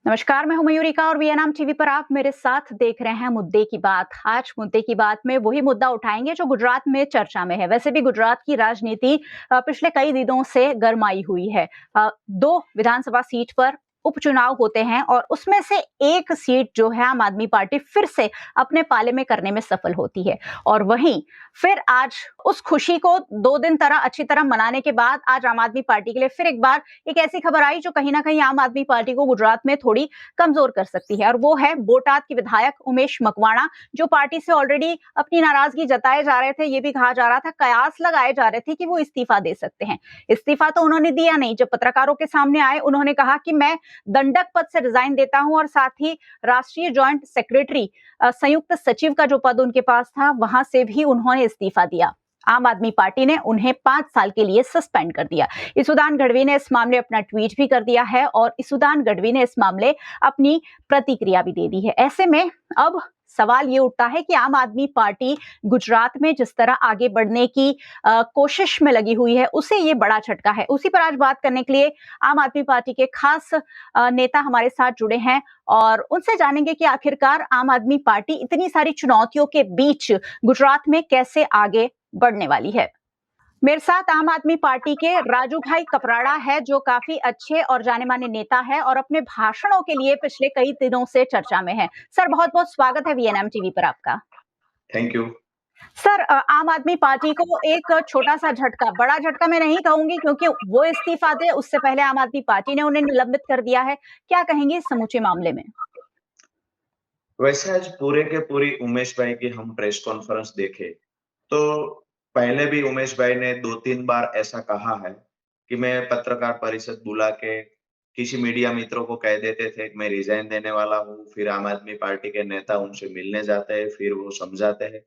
नमस्कार, मैं हूं मयूरिका और वीएनएम टीवी पर आप मेरे साथ देख रहे हैं मुद्दे की बात। आज मुद्दे की बात में वही मुद्दा उठाएंगे जो गुजरात में चर्चा में है। वैसे भी गुजरात की राजनीति पिछले कई दिनों से गरमाई हुई है। 2 विधानसभा सीट पर उपचुनाव होते हैं और उसमें से एक सीट जो है आम आदमी पार्टी फिर से अपने पाले में करने में सफल होती है। और वहीं फिर आज उस खुशी को 2 दिन अच्छी तरह मनाने के बाद आज आम आदमी पार्टी के लिए फिर एक बार एक ऐसी खबर आई जो कहीं ना कहीं आम आदमी पार्टी को गुजरात में थोड़ी कमजोर कर सकती है। और वो है बोटाद के विधायक उमेश मकवाणा, जो पार्टी से ऑलरेडी अपनी नाराजगी जताए जा रहे थे। ये भी कहा जा रहा था, कयास लगाए जा रहे थे कि वो इस्तीफा दे सकते हैं। इस्तीफा तो उन्होंने दिया नहीं। जब पत्रकारों के सामने आए उन्होंने कहा कि मैं दंडक पद से रिजाइन देता हूं और साथ ही राष्ट्रीय जॉइंट सेक्रेटरी संयुक्त सचिव का जो पद उनके पास था वहां से भी उन्होंने इस्तीफा दिया। आम आदमी पार्टी ने उन्हें 5 साल के लिए सस्पेंड कर दिया। ईसुदान गढ़वी ने इस मामले अपना ट्वीट भी कर दिया है और ईसुदान गढ़वी ने इस मामले अपनी प्रतिक्रिया भी दे दी है। ऐसे में अब सवाल ये उठता है कि आम आदमी पार्टी गुजरात में जिस तरह आगे बढ़ने की कोशिश में लगी हुई है उसे ये बड़ा झटका है। उसी पर आज बात करने के लिए आम आदमी पार्टी के खास नेता हमारे साथ जुड़े हैं और उनसे जानेंगे कि आखिरकार आम आदमी पार्टी इतनी सारी चुनौतियों के बीच गुजरात में कैसे आगे बढ़ने वाली है। मेरे साथ आम आदमी पार्टी के राजू भाई कपराड़ा है, जो काफी अच्छे और जाने माने नेता है और अपने भाषणों के लिए पिछले कई दिनों से चर्चा में है। सर, बहुत बहुत स्वागत है वीएनएम टीवी पर आपका। Thank you. सर, आम आदमी पार्टी को एक छोटा सा झटका, बड़ा झटका मैं नहीं कहूंगी क्योंकि वो इस्तीफा दे उससे पहले आम आदमी पार्टी ने उन्हें निलंबित कर दिया है। क्या कहेंगे इस समूचे मामले में? वैसे आज पूरे के पूरी उमेश भाई की हम प्रेस कॉन्फ्रेंस देखे तो पहले भी उमेश भाई ने 2-3 बार ऐसा कहा है कि मैं पत्रकार परिषद बुला के किसी मीडिया मित्रों को कह देते थे कि मैं रिजाइन देने वाला हूँ, फिर आम आदमी पार्टी के नेता उनसे मिलने जाते हैं, फिर वो समझाते हैं।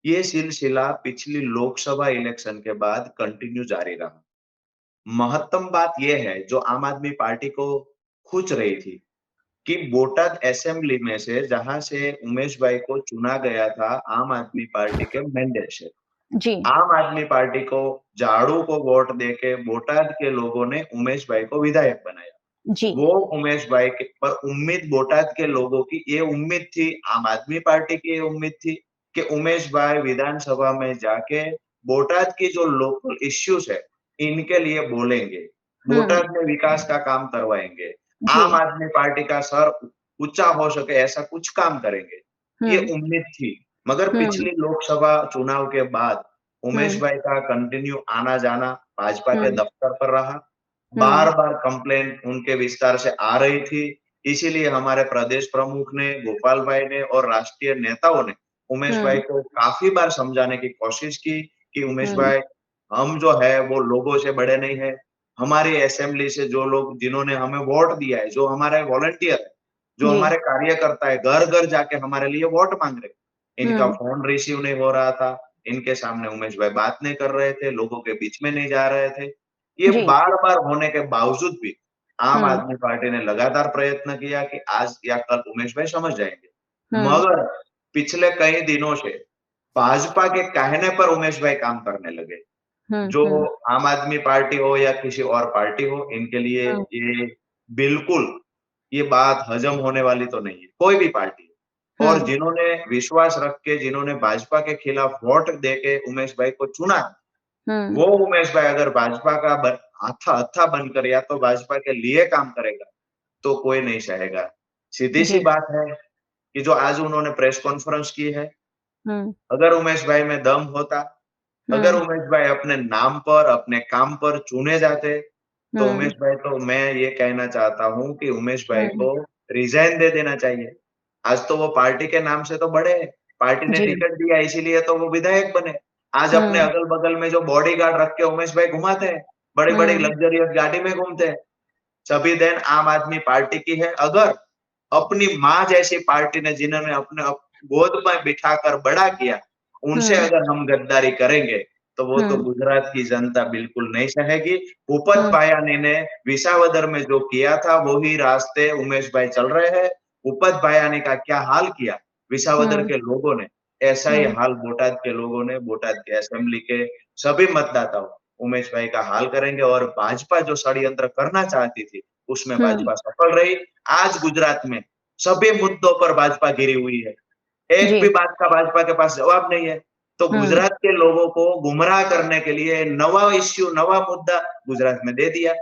ये सिलसिला पिछली लोकसभा इलेक्शन के बाद कंटिन्यू जारी रहा। महत्तम बात ये है जो आम आदमी पार्टी को खुच रही थी कि बोटाद असेंबली में से जहां से उमेश भाई को चुना गया था आम आदमी पार्टी के मैंडेट से, जी। आम आदमी पार्टी को झाड़ू को वोट देके बोटाद के लोगों ने उमेश भाई को विधायक बनाया। जी। वो उमेश भाई के पर उम्मीद बोटाद के लोगों की ये उम्मीद थी, आम आदमी पार्टी की ये उम्मीद थी कि उमेश भाई विधानसभा में जाके बोटाद की जो लोकल इश्यूज है इनके लिए बोलेंगे, हम्म। बोटाद में विकास का काम करवाएंगे, जी। आम आदमी पार्टी का सर ऊंचा हो सके ऐसा कुछ काम करेंगे, ये हम्म। उम्मीद थी। मगर हम्म। पिछली लोकसभा चुनाव के बाद उमेश हम्म। भाई का कंटिन्यू आना जाना भाजपा के हम्म। दफ्तर पर रहा। हम्म। बार-बार कंप्लेंट उनके विस्तार से आ रही थी। इसीलिए हमारे प्रदेश प्रमुख ने, गोपाल भाई ने और राष्ट्रीय नेताओं ने उमेश भाई हम्म। को काफ़ी बार समझाने की कोशिश की कि उमेश हम्म। भाई, हम जो है वो लोगों से बड़े नहीं हैं। हमारी असेंबली से जो लोग जिन्होंने हमें वोट दिया है, जो हमारे वॉलंटियर है, जो जी। हमारे कार्यकर्ता है, घर-घर जाके हमारे लिए वोट माँग रहे हैं। इनका हम्म। फ़ोन रिसीव नहीं हो रहा था। इनके सामने उमेश भाई बात नहीं कर रहे थे, लोगों के बीच में नहीं जा रहे थे। ये जी। बार-बार होने के बावजूद भी आम हम्म। आदमी पार्टी ने लगातार प्रयत्न किया कि आज या कल उमेश भाई समझ जाएँगे। हम्म। मगर पिछले कई दिनों से भाजपा के कहने पर उमेश भाई काम करने लगे। हम्म। जो हम्म। आम आदमी पार्टी हो या किसी और पार्टी हो, इनके लिए हम्म। ये बिल्कुल ये बात हजम होने वाली तो नहीं है, कोई भी पार्टी हो। और हम्म। जिन्होंने विश्वास रख के, जिन्होंने भाजपा के खिलाफ वोट देके उमेश भाई को चुना, हम्म। वो उमेश भाई अगर भाजपा का हत्था बनकर या तो भाजपा के लिए काम करेगा, तो कोई नहीं सहेगा। सीधी-सी जी। बात है कि जो आज उन्होंने प्रेस कॉन्फ्रेंस की है, हम्म। अगर उमेश भाई में दम होता, अगर हम्म। उमेश भाई अपने नाम पर, अपने काम पर चुने जाते, तो हम्म। उमेश भाई तो मैं ये कहना चाहता हूँ कि उमेश भाई हम्म। को रिज़ाइन दे देना चाहिए। आज तो वो पार्टी के नाम से तो बड़े हैं, पार्टी ने जी। टिकट दिया इसीलिए तो वो विधायक बने। आज अपने हम्म। अगल-बगल में जो बॉडीगार्ड रख के उमेश भाई घुमाते हैं, बड़ी-बड़ी हम्म। लग्ज़रियस गाड़ी में घूमते हैं, सभी देन आम आदमी पार्टी की है। अगर अपनी माँ जैसी पार्टी ने जिन्होंने अपने गोद में बिठाकर बड़ा किया, उनसे हम्म। अगर हम गद्दारी करेंगे, तो वो तो हम्म। गुजरात की जनता बिल्कुल नहीं सहेगी। भूपत हम्म। भायानी ने विसावदर में जो किया था, वो ही रास्ते उमेश भाई चल रहे हैं। भूपत भायानी का क्या हाल किया विसावदर हम्म। के लोगों ने, ऐसा ही हम्म। हाल बोटाद के लोगों ने, बोटाद के असेंबली के सभी मतदाताओं उमेश भाई का हाल करेंगे और भाजपा जो षड्यंत्र करना चाहती थी, उसमें हम्म। भाजपा सफल रही। आज गुजरात में सभी मुद्दों पर भाजपा घिरी हुई है। एक जी। भी बात का भाजपा के पास जवाब नहीं है। तो हम्म। गुजरात के लोगों को गुमराह करने के लिए नवा इश्यू, नवा मुद्दा गुजरात में दे दिया।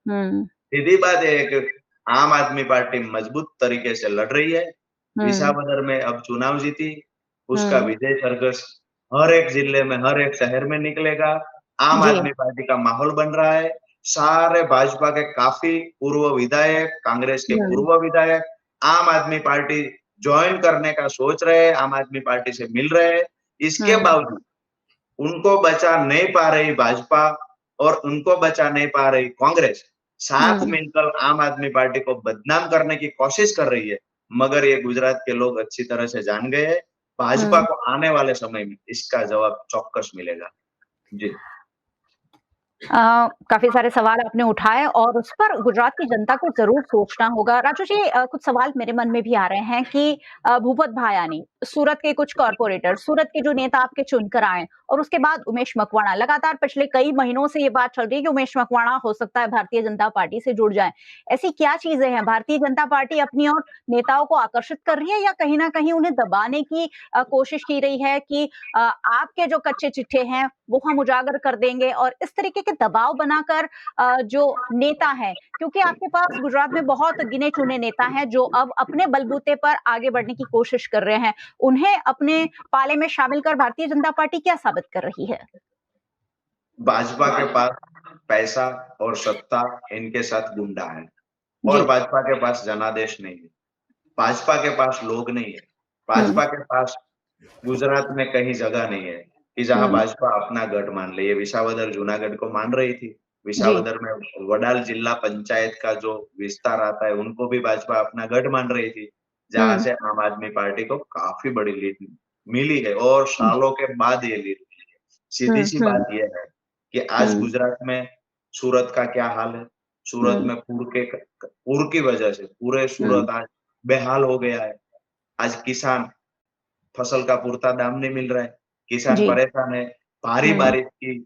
हम्म। सीधी बात है कि आम आदमी पार्टी मजबूत तरीके से लड़ रही है। हम्म। विसावदर में अब चुनाव जीती, उसका हम्म। विजय सरघस हर एक जिले में, हर एक शहर में निकलेगा। आम जी। आदमी पार्टी का माहौल बन रहा है। सारे भाजपा के काफ़ी पूर्व विधायक, कांग्रेस के हम्म। पूर्व विधायक आम आदमी पार्टी जॉइन करने का सोच रहे हैं, आम आदमी पार्टी से मिल रहे हैं। इसके हम्म। बावजूद उनको बचा नहीं पा रही भाजपा और उनको बचा नहीं पा रही कांग्रेस, साथ हम्म। मिलकर आम आदमी पार्टी को बदनाम करने की कोशिश कर रही है। मगर ये गुजरात के लोग अच्छी तरह से जान गए हैं, भाजपा हम्म। को आने वाले समय में इसका जवाब चौक्कस मिलेगा। जी। काफ़ी सारे सवाल आपने उठाए और उस पर गुजरात की जनता को ज़रूर सोचना होगा। राजू जी, कुछ सवाल मेरे मन में भी आ रहे हैं कि भूपत भायानी, सूरत के कुछ कॉर्पोरेटर, सूरत के जो नेता आपके चुनकर आए और उसके बाद उमेश मकवाणा, लगातार पिछले कई महीनों से ये बात चल रही है कि उमेश मकवाणा हो सकता है भारतीय जनता पार्टी से जुड़ जाएँ। ऐसी क्या चीज़ें हैं, भारतीय जनता पार्टी अपनी ओर नेताओं को आकर्षित कर रही है या कहीं न कहीं उन्हें दबाने की कोशिश की रही है कि आपके जो कच्चे चिट्ठे हैं, वो हम उजागर कर देंगे और इस तरीके के दबाव बनाकर जो नेता हैं, क्योंकि आपके पास गुजरात में बहुत गिने-चुने नेता हैं जो अब अपने बलबूते पर आगे बढ़ने की कोशिश कर रहे हैं। उन्हें अपने पाले में शामिल कर भारतीय जनता पार्टी क्या साबित कर रही है? भाजपा के पास पैसा और सत्ता, इनके साथ गुंडा है जी। और भाजपा के पास जनादेश नहीं है। भाजपा के पास लोग नहीं है। हुँ। भाजपा के पास गुजरात में कहीं जगह नहीं है कि जहाँ हुँ। भाजपा अपना गढ़ मान ले। ये विसावदर जूनागढ़ को मान रही थी। जी। विसावदर में वडाल जिला पंचायत का जो विस्तार आता है, उनको भी भाजपा अपना गढ़ मान रही थी, जहाँ हुँ। से आम आदमी पार्टी को काफ़ी बड़ी लीड मिली है और हुँ। सालों के बाद ये लीड मिली है। हुँ। सीधी-सी हुँ। बात ये है कि आज हुँ। गुजरात में सूरत का क्या हाल है? सूरत हुँ। में पूर की वजह से पूरे हुँ। सूरत आज बेहाल हो गया है। आज किसान फसल का पूरता दाम नहीं मिल रहा है, किसान जी। परेशान है। भारी हुँ। बारिश की,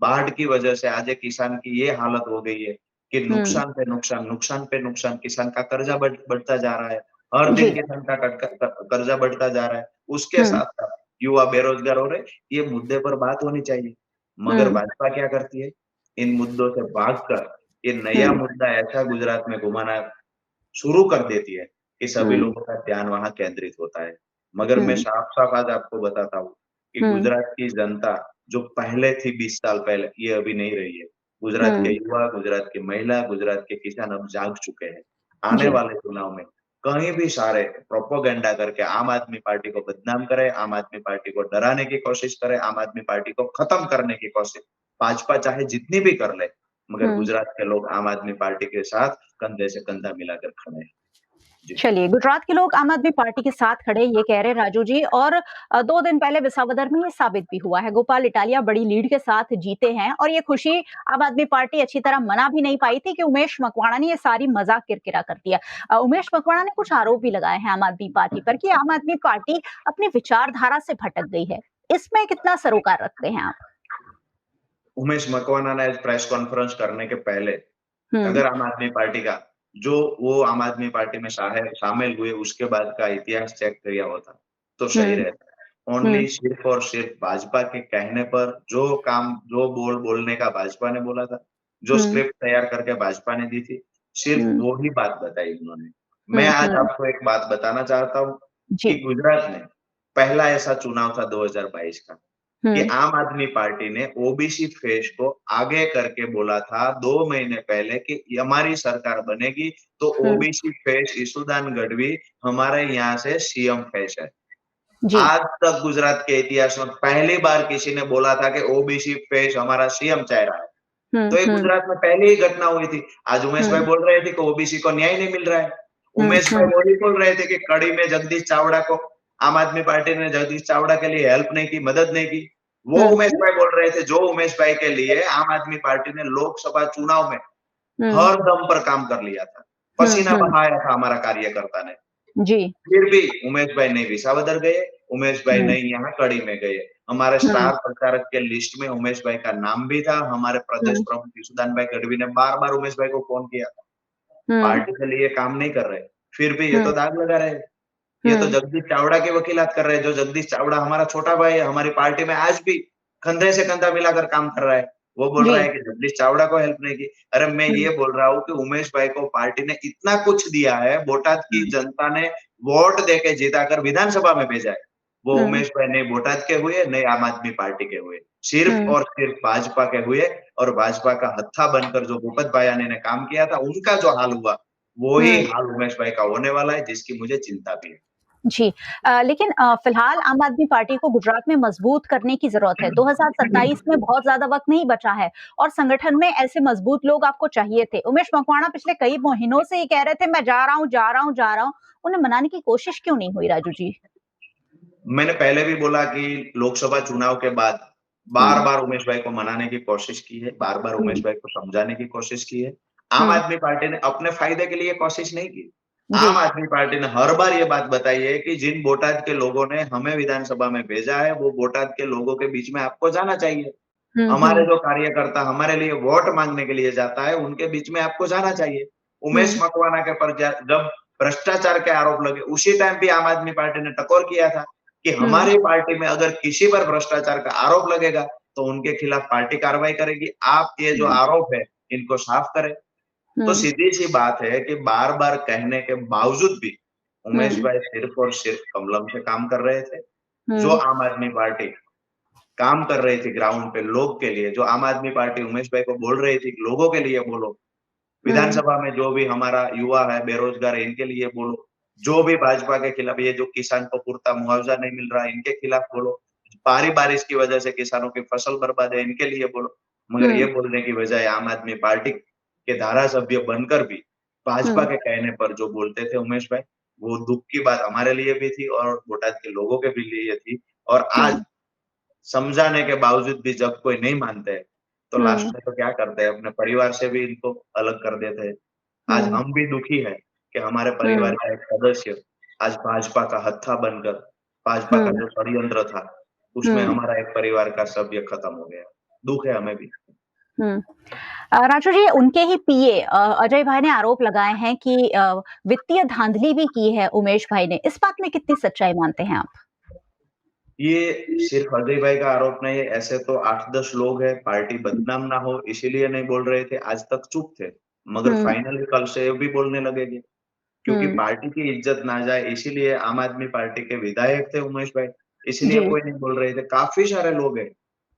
बाढ़ की वजह से आज एक किसान की ये हालत हो गई है कि हुँ। नुकसान पे नुकसान, नुकसान पे नुकसान, किसान का कर्जा बढ़ता जा रहा है। हर दिन जी। किसान का कर्जा बढ़ता जा रहा है। उसके हुँ। साथ-साथ युवा बेरोजगार हो रहे हैं, ये मुद्दे पर बात होनी चाहिए। मगर हुँ। भाजपा क्या करती है? इन मुद्दों से भागकर ये नया हुँ। मुद्दा ऐसा गुजरात में घुमाना शुरू कर देती है कि सभी हुँ। लोगों का ध्यान वहाँ केंद्रित होता है। मगर मैं हुँ। साफ-साफ आज आपको बताता हूँ कि हुँ। गुजरात की जनता जो पहले थी 20 साल पहले, ये अभी नहीं रही है। गुजरात के हुँ। युवा, गुजरात की महिला, गुजरात के किसान अब जाग चुके हैं। आने जी। वाले चुनाव में कहीं भी सारे प्रोपेगेंडा करके आम आदमी पार्टी को बदनाम करें, आम आदमी पार्टी को डराने की कोशिश करें, आम आदमी पार्टी को खत्म करने की कोशिश भाजपा चाहे जितनी भी कर ले, मगर हुँ। गुजरात के लोग आम आदमी पार्टी के साथ कंधे से कंधा मिलाकर खड़े हैं। जी। चलिए, गुजरात के लोग आम आदमी पार्टी के साथ खड़े, ये कह रहे हैं राजू जी और 2 दिन पहले विसावदर में ये साबित भी हुआ है। गोपाल इटालिया बड़ी लीड के साथ जीते हैं और ये खुशी आम आदमी पार्टी अच्छी तरह मना भी नहीं पाई थी कि उमेश मकवाणा ने ये सारी मज़ाक किरकिरा कर दिया। उमेश मकवाणा ने कुछ आरोप भी लगाए हैं आम आदमी पार्टी पर कि आम आदमी पार्टी अपनी विचारधारा से भटक गई है। इसमें कितना सरोकार रखते हैं आप? उमेश मकवाना ने प्रेस कॉन्फ्रेंस करने के पहले हुँ। अगर आम आदमी पार्टी का जो वो आम आदमी पार्टी में शामिल हुए उसके बाद का इतिहास चेक किया होता, तो सही हुँ। रहता। हुँ। ओनली सिर्फ और सिर्फ भाजपा के कहने पर जो काम, जो बोलने का भाजपा ने बोला था, जो हुँ। स्क्रिप्ट तैयार करके भाजपा ने दी थी, सिर्फ हुँ। वो ही बात बताई उन्होंने। मैं हुँ। आज हुँ। आपको एक बात बताना चाहता हूँ कि जी। गुजरात में पहला ऐसा चुनाव था 2022 का कि हुँ। आम आदमी पार्टी ने ओबीसी फेस को आगे करके बोला था 2 महीने पहले कि हमारी सरकार बनेगी तो हुँ। ओबीसी फेस ईशुदान गढ़वी हमारे यहाँ से सीएम फेस है। जी। आज तक गुजरात के इतिहास में पहली बार किसी ने बोला था कि ओबीसी फेस हमारा सीएम चेहरा है। हुँ। तो ये हुँ। गुजरात में पहले ही घटना हुई थी। आज उमेश भाई हुँ। बोल रहे थे कि ओबीसी को न्याय नहीं मिल रहा है। हुँ। उमेश भाई हुँ। वही बोल रहे थे कि कड़ी में जगदीश चावड़ा को आम आदमी पार्टी ने जगदीश चावड़ा के लिए हेल्प नहीं की, मदद नहीं की। वो हुँ। उमेश भाई बोल रहे थे जो उमेश भाई के लिए आम आदमी पार्टी ने लोकसभा चुनाव में हुँ। हर दम पर काम कर लिया था। हुँ। पसीना हुँ। बहाया था हमारा कार्यकर्ता ने। जी। फिर भी उमेश भाई नहीं विसावदर गए, उमेश भाई हुँ। नहीं यहाँ कड़ी में गए। हमारे हुँ। स्टार प्रचारक के लिस्ट में उमेश भाई का नाम भी था। हमारे प्रदेश हुँ। प्रमुख यशोदान भाई गढ़वी ने बार-बार उमेश भाई को फ़ोन किया। हुँ, पार्टी के लिए काम नहीं कर रहे। फिर भी ये हुँ, तो दाग लगा रहे हैं। ये तो हुँ, जगदीश चावड़ा की वकीलात कर रहे हैं, जो जगदीश चावड़ा हमारा छोटा भाई है, हमारी पार्टी में आज भी कंधे से कंधा मिलाकर काम कर रहा है। वो बोल रहा जी, है कि जगदीश चावड़ा को हेल्प नहीं की। अरे मैं हुँ, ये बोल रहा हूँ कि उमेश भाई को पार्टी ने इतना कुछ दिया है, बोटाद की हुँ, जनता ने वोट देके जिताकर विधानसभा में भेजा है। वो हुँ, उमेश भाई नहीं बोटाद के हुए, नहीं आम आदमी पार्टी के हुए। सिर्फ हुँ, और सिर्फ भाजपा के हुए और भाजपा का हत्था बनकर जो भूपत भायानी ने काम किया था, उनका जो हाल हुआ, वो ही हुँ। हाल उमेश भाई का होने वाला है, जिसकी मुझे चिंता भी है। जी। लेकिन फिलहाल आम आदमी पार्टी को गुजरात में मजबूत करने की ज़रूरत है। 2027 में बहुत ज़्यादा वक़्त नहीं बचा है और संगठन में ऐसे मजबूत लोग आपको चाहिए थे। उमेश मकवाणा पिछले कई महीनों से ये कह रहे थे, मैं जा रहा हूँ, जा रहा हूँ, जा रहा हूँ। उन्हें मनाने की कोशिश क्यों नहीं हुई राजू जी? मैंने पहले भी बोला कि लोकसभा चुनाव के बाद हुँ, बार-बार उमेश भाई को मनाने की कोशिश की है, बार-बार उमेश हुँ, भाई को समझाने की कोशिश की है। आम हुँ, आदमी पार्टी ने अपने फ़ायदे के लिए कोशिश नहीं की। जी। आम आदमी पार्टी ने हर बार ये बात बताई है कि जिन बोटाद के लोगों ने हमें विधानसभा में भेजा है, वो बोटाद के लोगों के बीच में आपको जाना चाहिए। हुँ, हमारे हुँ, जो कार्यकर्ता हमारे लिए वोट माँगने के लिए जाता है, उनके बीच में आपको जाना चाहिए। उमेश हुँ, मकवाना के पर जब भ्रष्टाचार के आरोप लगे, उसी टाइम भी आम आदमी पार्टी ने टकोर किया था कि हुँ, हमारी पार्टी में अगर किसी पर भ्रष्टाचार का आरोप लगेगा, तो उनके खिलाफ पार्टी कार्रवाई करेगी। आप ये जो हुँ, आरोप है, इनको साफ करें। तो हुँ, सीधी-सी बात है कि बार-बार कहने के बावजूद भी उमेश हुँ, भाई सिर्फ़ और सिर्फ़ कमलम से काम कर रहे थे। जो हुँ, आम आदमी पार्टी काम कर रही थी ग्राउंड पे लोग के लिए, जो आम आदमी पार्टी उमेश भाई को बोल रही थी कि लोगों के लिए बोलो। हुँ, विधानसभा में जो भी हमारा युवा है, बेरोज़गार है, इनके लिए बोलो। जो भी भाजपा के खिलाफ ये जो किसान को पूर्ता मुआवज़ा नहीं मिल रहा है, इनके खिलाफ बोलो। भारी बारिश की वजह से किसानों की फसल बर्बाद है, इनके लिए बोलो। मगर ये हुँ, बोलने की बजाय आम आदमी पार्टी के धारासभ्य बनकर भी भाजपा हुँ, के कहने पर जो बोलते थे उमेश भाई, वो दुःख की बात हमारे लिए भी थी और बोटाद के लोगों के भी लिए थी। और आज हुँ, समझाने के बावजूद भी जब कोई नहीं मानते हैं, तो हुँ, लास्ट में तो क्या करते हैं, अपने परिवार से भी इनको अलग कर देते हैं। आज हुँ, हम भी दुखी हैं कि हमारे हुँ, परिवार का एक सदस्य आज भाजपा का हत्था बनकर भाजपा का हुँ, जो षड्यंत्र था, उसमें हुँ, हमारा एक परिवार का सभ्य खत्म हो गया। दुःख है हमें भी। हुँ। राजू जी, उनके ही पीए अजय भाई ने आरोप लगाए हैं कि वित्तीय धांधली भी की है उमेश भाई ने। इस बात में कितनी सच्चाई मानते हैं आप? ये सिर्फ अजय भाई का आरोप नहीं है, ऐसे तो 8-10 लोग हैं, पार्टी बदनाम ना हो इसीलिए नहीं बोल रहे थे, आज तक चुप थे। मगर हुँ, फाइनली कल से ये भी बोलने लगेंगे। क्योंकि हुँ, पार्टी की इज्जत ना जाए इसीलिए आम आदमी पार्टी के विधायक थे उमेश भाई, इसलिए जी, कोई नहीं बोल रहे थे। काफ़ी सारे लोग हैं,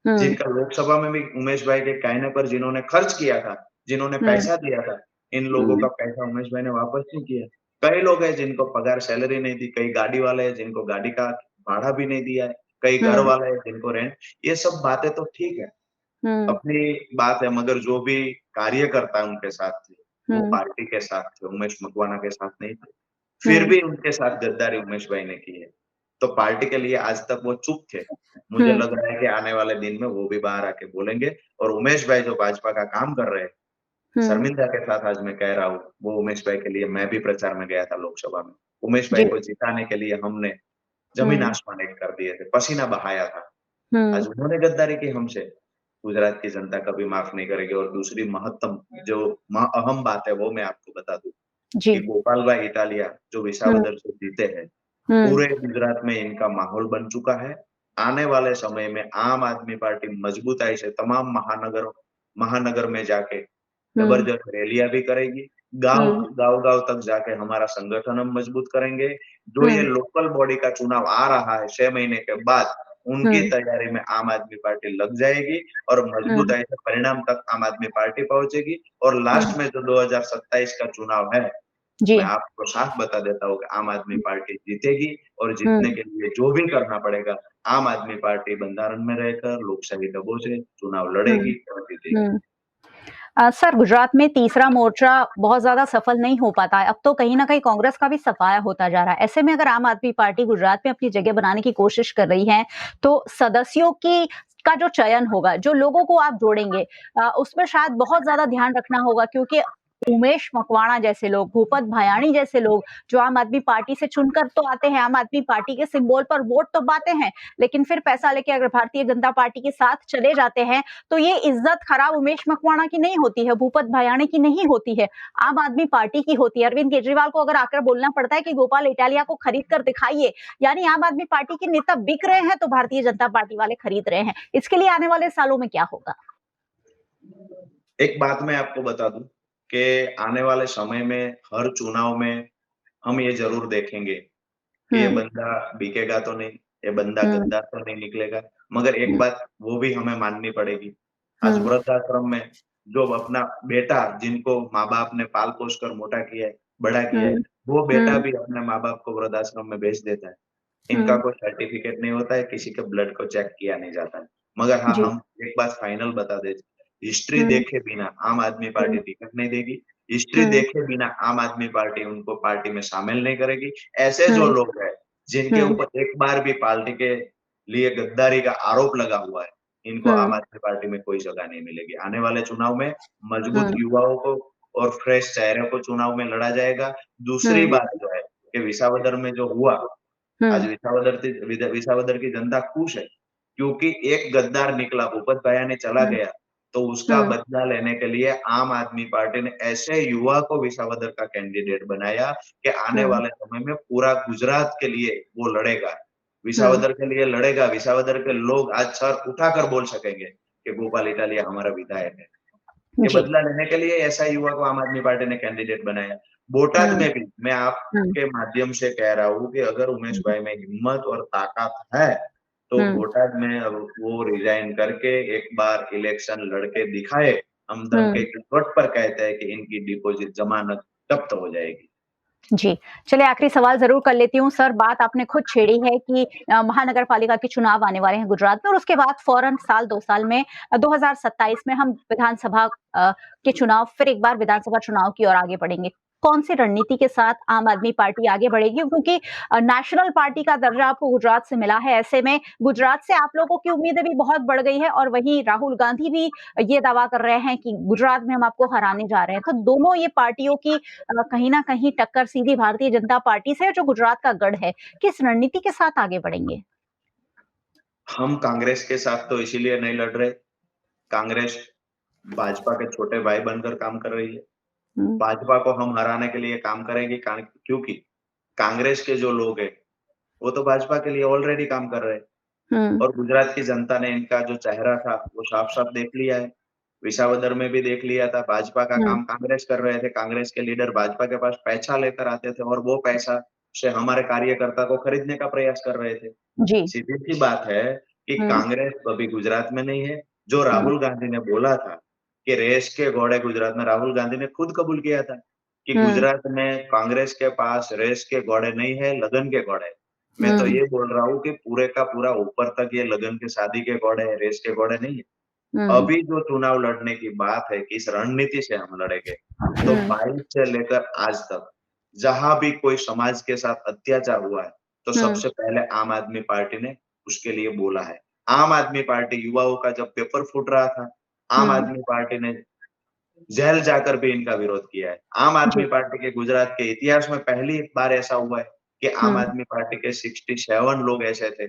हुँ, जिनका लोकसभा में भी उमेश भाई के कहने पर जिन्होंने खर्च किया था, जिन्होंने हुँ, पैसा दिया था, इन लोगों हुँ, का पैसा उमेश भाई ने वापस नहीं किया। कई लोग हैं जिनको पगार सैलरी नहीं दी, कई गाड़ी वाले हैं जिनको गाड़ी का भाड़ा भी नहीं दिया है, कई घर हुँ, वाले हैं जिनको रेंट ये सब बातें तो ठीक है। हुँ, अपनी बात है मगर जो भी कार्यकर्ता उनके साथ थे, वो हुँ, पार्टी के साथ थे, उमेश मकवाना के साथ नहीं थे। फिर हुँ, भी उनके साथ गद्दारी उमेश भाई ने की है। तो पार्टी के लिए आज तक वो चुप थे। मुझे हुँ, लग रहा है कि आने वाले दिन में वो भी बाहर आके बोलेंगे और उमेश भाई जो भाजपा का काम कर रहे हैं, हुँ, शर्मिंदा के साथ आज मैं कह रहा हूँ, वो उमेश भाई के लिए मैं भी प्रचार में गया था लोकसभा में। उमेश भाई जी, को जिताने के लिए हमने ज़मीन हुँ, आसमान एक कर दिए थे, पसीना बहाया था। हुँ, आज उन्होंने गद्दारी की हमसे। गुजरात की जनता कभी माफ़ नहीं करेगी और दूसरी महत्तम जो अहम बात है वो मैं आपको बता दूँ कि जी, गोपाल भाई इटालिया जो हुँ, विसावदर से जीते हैं, हुँ, पूरे गुजरात में इनका माहौल बन चुका है। आने वाले समय में आम आदमी पार्टी मजबूताई से तमाम महानगर में जाके हुँ, जबरदस्त रैलियाँ भी करेगी। गाँव हुँ, गाँव-गाँव तक जाके हमारा संगठन हम मजबूत करेंगे। जो ये हुँ, लोकल बॉडी का चुनाव आ रहा है 6 महीने के बाद, उनकी हुँ, तैयारी में आम आदमी पार्टी लग जाएगी और हुँ, मजबूताई से परिणाम तक आम आदमी पार्टी पहुँचेगी और हुँ, लास्ट में जो 2027 का चुनाव है, मैं जी, आपको साफ बता देता हूँ कि आम आदमी पार्टी जीतेगी और हुँ, जीतने के लिए जो भी करना पड़ेगा, आम आदमी पार्टी बंधारण में रहकर लोकशाही दबोचे चुनाव हुँ, लड़ेगी और जीतेगी। हुँ। सर गुजरात में तीसरा मोर्चा बहुत ज़्यादा सफल नहीं हो पाता है। अब तो कहीं न कहीं कांग्रेस का भी सफाया होता जा रहा है। ऐसे में अगर आम आदमी पार्टी गुजरात में अपनी जगह बनाने की कोशिश कर रही है, तो सदस्यों की का जो चयन होगा, जो लोगों को आप जोड़ेंगे उसमें शायद बहुत ज़्यादा ध्यान रखना होगा क्योंकि उमेश मकवाणा जैसे लोग, भूपत भयाणी जैसे लोग, जो आम आदमी पार्टी से चुनकर तो आते हैं, आम आदमी पार्टी के सिंबल पर वोट तो पाते हैं, लेकिन फिर पैसा लेके अगर भारतीय जनता पार्टी के साथ चले जाते हैं, तो ये इज्जत खराब उमेश मकवाणा की नहीं होती है, भूपत भयाणी की नहीं होती है, आम आदमी पार्टी की होती है। अरविंद केजरीवाल को अगर आकर बोलना पड़ता है कि गोपाल इटालिया को खरीद कर दिखाइए, यानी आम आदमी पार्टी के नेता बिक रहे हैं, तो भारतीय जनता पार्टी वाले खरीद रहे हैं। इसके लिए आने वाले सालों में क्या होगा? एक बात मैं आपको बता दूं कि आने वाले समय में हर चुनाव में हम ये जरूर देखेंगे कि ये हुँ, बंदा बिकेगा तो नहीं, ये बंदा हुँ, गद्दार तो नहीं निकलेगा। मगर एक हुँ, बात वो भी हमें माननी पड़ेगी। आज हुँ, वृद्धाश्रम में जो अपना बेटा जिनको माँ-बाप ने पाल-पोस कर मोटा किया है, बड़ा किया है, हुँ, वो बेटा हुँ, भी अपने माँ-बाप को वृद्धाश्रम में भेज देता है। इनका हुँ, कोई सर्टिफिकेट नहीं होता है, किसी के ब्लड को चेक किया नहीं जाता है। मगर हाँ, जी, हम एक बात फाइनल बता दें, हिस्ट्री हुँ, देखे बिना आम आदमी हुँ, पार्टी टिकट नहीं देगी, हिस्ट्री हुँ, देखे बिना आम आदमी पार्टी उनको पार्टी में शामिल नहीं करेगी। ऐसे जो हुँ, लोग हैं, जिनके हुँ, ऊपर एक बार भी पार्टी के लिए गद्दारी का आरोप लगा हुआ है, इनको हुँ, आम आदमी पार्टी में कोई जगह नहीं मिलेगी। आने वाले चुनाव में मजबूत हुँ, युवाओं को और फ्रेश चेहरे को चुनाव में लड़ा जाएगा। दूसरी हुँ, बात जो है कि विसावदर में जो हुआ, आज हुँ, विसावदर की जनता खुश है, क्योंकि एक गद्दार निकला, भूपत भैया ने चला हुँ, गया, तो उसका हुँ, बदला लेने के लिए आम आदमी पार्टी ने ऐसे युवा को विसावदर का कैंडिडेट बनाया कि आने हुँ, वाले समय में पूरा गुजरात के लिए वो लड़ेगा। हुँ, विसावदर के लिए लड़ेगा, विसावदर के लोग आज सर उठाकर बोल सकेंगे कि गोपाल इटालिया हमारा विधायक है। ये जी, बदला लेने के लिए ऐसा युवा को आम आदमी पार्टी ने कैंडिडेट बनाया। बोटाद हुँ, में भी मैं हुँ, आपके माध्यम से कह रहा हूँ कि अगर उमेश हुँ, भाई में हिम्मत और ताकत है, तो हुँ, बोटाद में अब वो रिज़ाइन करके एक बार इलेक्शन लड़के दिखाए। हम हुँ। डंके की चोट पर कहते हैं कि इनकी डिपॉज़िट ज़मानत जब्त हो जाएगी। जी। चलिए आखिरी सवाल ज़रूर कर लेती हूँ सर, बात आपने खुद छेड़ी है कि महानगर पालिका के चुनाव आने वाले हैं गुजरात में और उसके बाद फ़ौरन साल 2 साल में 2027 में हम विधानसभा के चुनाव फिर एक बार विधानसभा चुनाव की ओर आगे बढ़ेंगे। कौन-सी रणनीति के साथ आम आदमी पार्टी आगे बढ़ेगी? क्योंकि नेशनल पार्टी का दर्जा आपको गुजरात से मिला है, ऐसे में गुजरात से आप लोगों की उम्मीदें भी बहुत बढ़ गई हैं और वहीं राहुल गांधी भी ये दावा कर रहे हैं कि गुजरात में हम आपको हराने जा रहे हैं। तो दोनों ये पार्टियों की कहीं न कहीं टक्कर सीधी भारतीय जनता पार्टी से है जो गुजरात का गढ़ है। किस रणनीति के साथ आगे बढ़ेंगे? हम कांग्रेस के साथ तो इसीलिए नहीं लड़ रहे, कांग्रेस भाजपा के छोटे भाई बनकर काम कर रही है। हुँ, भाजपा को हम हराने के लिए काम करेंगे क्योंकि कांग्रेस के जो लोग हैं, वो तो भाजपा के लिए ऑलरेडी काम कर रहे हैं हुँ, और गुजरात की जनता ने इनका जो चेहरा था, वो साफ-साफ देख लिया है। विसावदर में भी देख लिया था, भाजपा का हुँ, काम कांग्रेस कर रहे थे, कांग्रेस के लीडर भाजपा के पास पैसा लेकर आते थे और वो पैसा से हमारे कार्यकर्ता को खरीदने का प्रयास कर रहे थे। जी। सीधी-सी बात है कि हुँ, कांग्रेस अभी गुजरात में नहीं है। जो हुँ, राहुल गांधी ने बोला था कि रेस के घोड़े गुजरात में, राहुल गांधी ने खुद कबूल किया था कि हुँ, गुजरात में कांग्रेस के पास रेस के घोड़े नहीं है, लगन के घोड़े हैं। मैं तो हुँ, ये बोल रहा हूँ कि पूरे का पूरा ऊपर तक ये लगन के शादी के घोड़े हैं, रेस के घोड़े नहीं है। हुँ, अभी जो चुनाव लड़ने की बात है, किस रणनीति से हम लड़ेंगे, तो हुँ, 22 से लेकर आज तक, जहाँ भी कोई समाज के साथ अत्याचार हुआ है, तो हुँ, सबसे पहले आम आदमी पार्टी ने उसके लिए बोला है। आम आदमी पार्टी युवाओं का जब पेपर फूट रहा था, आम हुँ, आदमी पार्टी ने जेल जाकर भी इनका विरोध किया है। आम आदमी जी। पार्टी के गुजरात के इतिहास में पहली बार ऐसा हुआ है कि आम हुँ, आदमी पार्टी के 67 लोग ऐसे थे,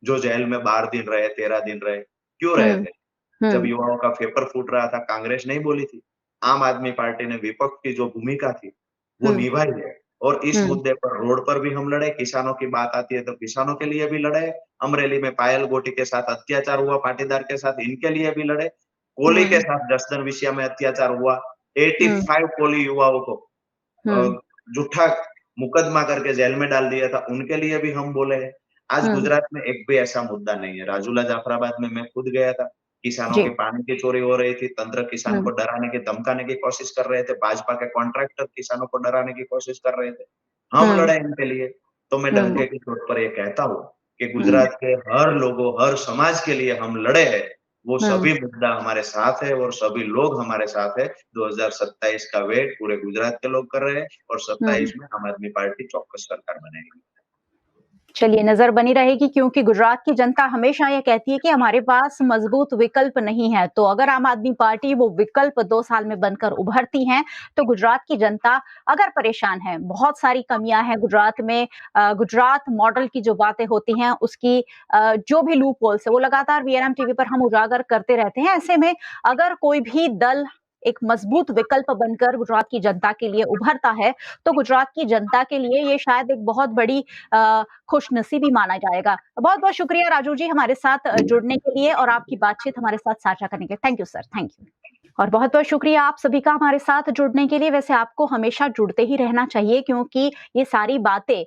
जो जेल में 12 दिन रहे, 13 दिन रहे। क्यों रहे हुँ, थे? जब हुँ, युवाओं का पेपर फूट रहा था, कांग्रेस नहीं बोली थी। आम आदमी पार्टी ने विपक्ष की जो भूमिका थी, वो हुँ, निभाई है और इस हुँ, मुद्दे पर रोड पर भी हम लड़े, किसानों की बात आती है तो किसानों के लिए भी लड़े, अमरेली में पायल गोटी के साथ अत्याचार हुआ पाटीदार के साथ, इनके लिए भी लड़े, कोली के हुँ, साथ जसदन विषय में अत्याचार हुआ, हुँ, 85 कोली युवाओं को हुँ, झूठा मुकदमा करके जेल में डाल दिया था, उनके लिए भी हम बोले हैं। आज हुँ, गुजरात में एक भी ऐसा मुद्दा नहीं है। राजूला जाफराबाद में मैं खुद गया था, किसानों जी। के पानी की चोरी हो रही थी, तंत्र किसान हुँ, को डराने की, धमकाने की कोशिश कर रहे थे, भाजपा के कॉन्ट्रैक्टर किसानों को डराने की कोशिश कर रहे थे। हम हुँ, लड़े इनके लिए, तो मैं हुँ, डंके की चोट पर ये कहता हूँ कि हुँ, गुजरात के हर लोगों, हर समाज के लिए हम लड़े हैं। वो हुँ। सभी मुद्दा हमारे साथ है और सभी लोग हमारे साथ है। 2027 का वेट पूरे गुजरात के लोग कर रहे हैं और हुँ। 27 में आम आदमी पार्टी चौक्कस सरकार बनेगी। चलिए, नज़र बनी रहेगी क्योंकि गुजरात की जनता हमेशा ये कहती है कि हमारे पास मजबूत विकल्प नहीं है। तो अगर आम आदमी पार्टी वो विकल्प 2 साल में बनकर उभरती है, तो गुजरात की जनता अगर परेशान है, बहुत सारी कमियाँ हैं गुजरात में, गुजरात मॉडल की जो बातें होती हैं उसकी जो भी लूप होल्स है वो लगातार वीएनएम टीवी पर हम उजागर करते रहते हैं। ऐसे में अगर कोई भी दल एक मजबूत विकल्प बनकर गुजरात की जनता के लिए उभरता है, तो गुजरात की जनता के लिए ये शायद एक बहुत बड़ी खुशनसीबी माना जाएगा। बहुत-बहुत शुक्रिया राजू जी हमारे साथ जुड़ने के लिए और आपकी बातचीत हमारे साथ साझा करने के लिए। Thank you sir, thank you. और बहुत-बहुत शुक्रिया आप सभी का हमारे साथ जुड़ने के लिए। वैसे आपको हमेशा जुड़ते ही रहना चाहिए क्योंकि ये सारी बातें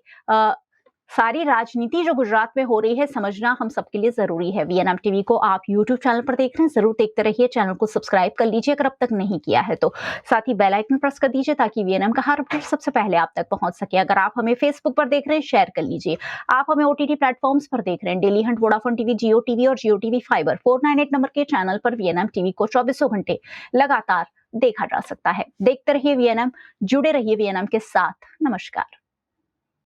सारी राजनीति जो गुजरात में हो रही है समझना हम सबके लिए ज़रूरी है। वीएनएम टीवी को आप यूट्यूब चैनल पर देख रहे हैं, ज़रूर देखते रहिए। चैनल को सब्सक्राइब कर लीजिए अगर अब तक नहीं किया है तो। साथ ही बेल आइकन प्रेस कर दीजिए ताकि वीएनएम का हर अपडेट सबसे पहले आप तक पहुंच सके। अगर आप हमें फेसबुक पर देख रहे हैं, शेयर कर लीजिए। आप हमें ओटीटी प्लेटफॉर्म्स पर देख रहे हैं, डेली हंट, वोडाफोन टीवी, जियो टीवी और जियो टीवी फाइबर 498 नंबर के चैनल पर वीएनएम टीवी को 24 घंटे लगातार देखा जा सकता है। देखते रहिए वीएनएम, जुड़े रहिए वीएनएम के साथ। नमस्कार।